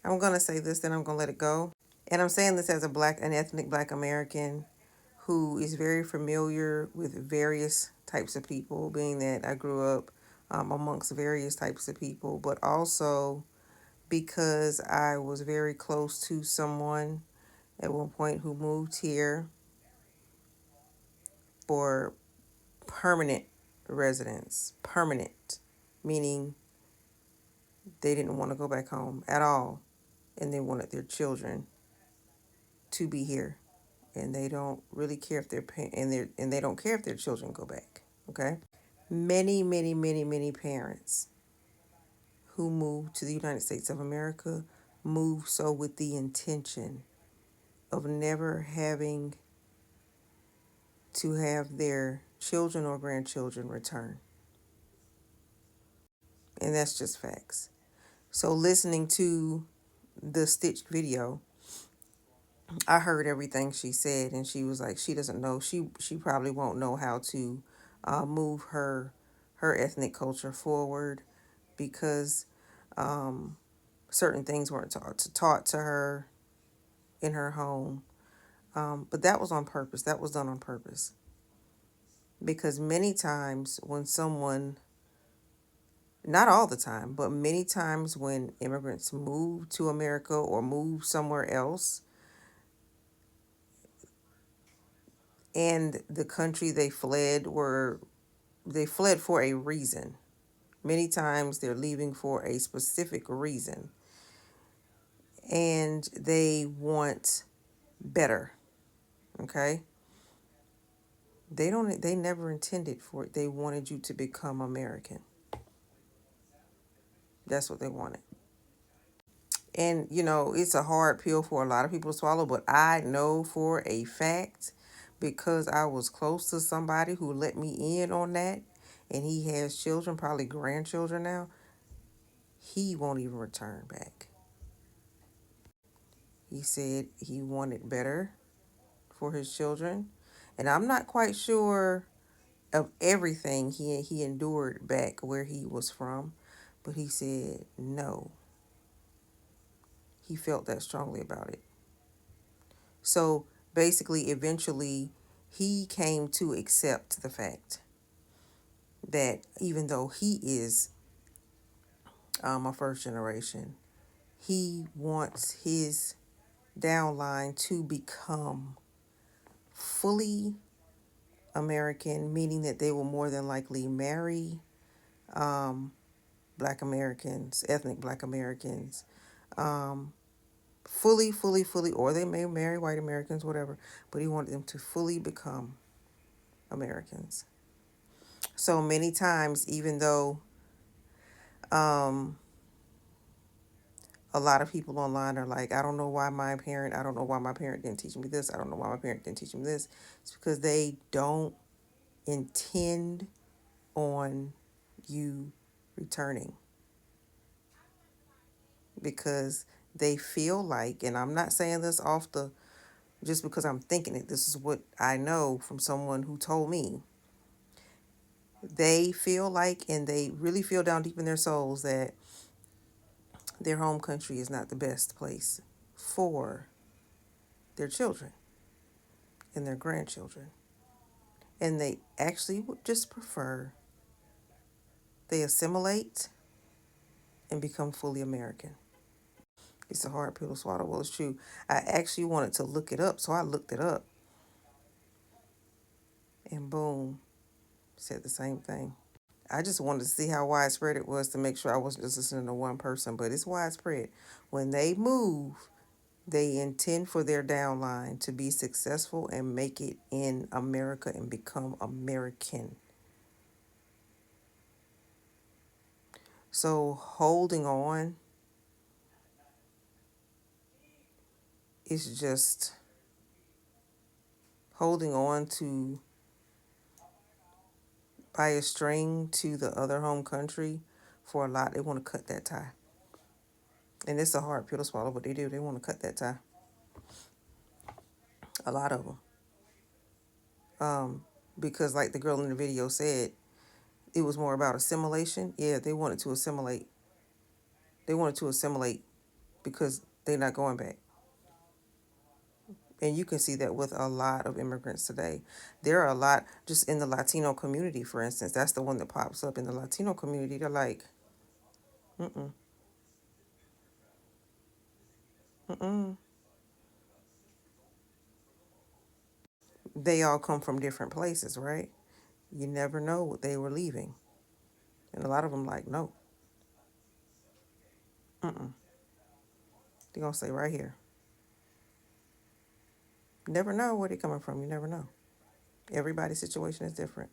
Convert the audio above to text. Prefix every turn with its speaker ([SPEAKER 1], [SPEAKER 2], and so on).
[SPEAKER 1] I'm going to say this, then I'm going to let it go. And I'm saying this as an ethnic black American who is very familiar with various types of people, being that I grew up amongst various types of people, but also because I was very close to someone at one point who moved here for permanent residence. Permanent, meaning they didn't want to go back home at all, and they wanted their children to be here, and they don't really care if and they don't care if their children go back. Okay, many parents who moved to the United States of America moved so with the intention of never having to have their children or grandchildren return. And that's just facts. So listening to the Stitched video, I heard everything she said, and she was like, she doesn't know. She probably won't know how to move her ethnic culture forward because certain things weren't taught to her in her home. But that was on purpose. That was done on purpose because many times when someone, not all the time, but many times when immigrants move to America or move somewhere else, and the country they fled for a reason. Many times they're leaving for a specific reason, and they want better. Okay, they never intended for it. They wanted you to become American. That's what they wanted. And it's a hard pill for a lot of people to swallow, but I know for a fact, because I was close to somebody who let me in on that, and he has children, probably grandchildren now. He won't even return back. He said he wanted better for his children. And I'm not quite sure of everything he endured back where he was from, but he said no. He felt that strongly about it. So basically, eventually, he came to accept the fact that even though he is a first generation, he wants his downline to become fully American, meaning that they will more than likely marry um, Black Americans, ethnic Black Americans, um, fully, or they may marry white Americans, whatever, but he wanted them to fully become Americans. So many times, even though um, a lot of people online are like, I don't know why my parent didn't teach me this. I don't know why my parent didn't teach me this. It's because they don't intend on you returning because they feel like, and I'm not saying this off the, just because I'm thinking it, this is what I know from someone who told me. They feel like, and they really feel down deep in their souls that their home country is not the best place for their children and their grandchildren. And they actually would just prefer they assimilate and become fully American. It's a hard pill to swallow. Well, it's true. I actually wanted to look it up, so I looked it up, and boom, said the same thing. I just wanted to see how widespread it was to make sure I wasn't just listening to one person, but it's widespread. When they move, they intend for their downline to be successful and make it in America and become American. So holding on is just holding on to by a string to the other home country for a lot. They want to cut that tie. And it's a hard pill to swallow, but they do. They want to cut that tie. A lot of them. Because like the girl in the video said, it was more about assimilation. Yeah, they wanted to assimilate. They wanted to assimilate because they're not going back. And you can see that with a lot of immigrants today. There are a lot, just in the Latino community, for instance. That's the one that pops up in the Latino community. They're like, mm-mm, mm-mm. They all come from different places, right? You never know what they were leaving. And a lot of them like, no, mm-mm. They're going to stay right here. Never know where they're coming from. You never know. Everybody's situation is different.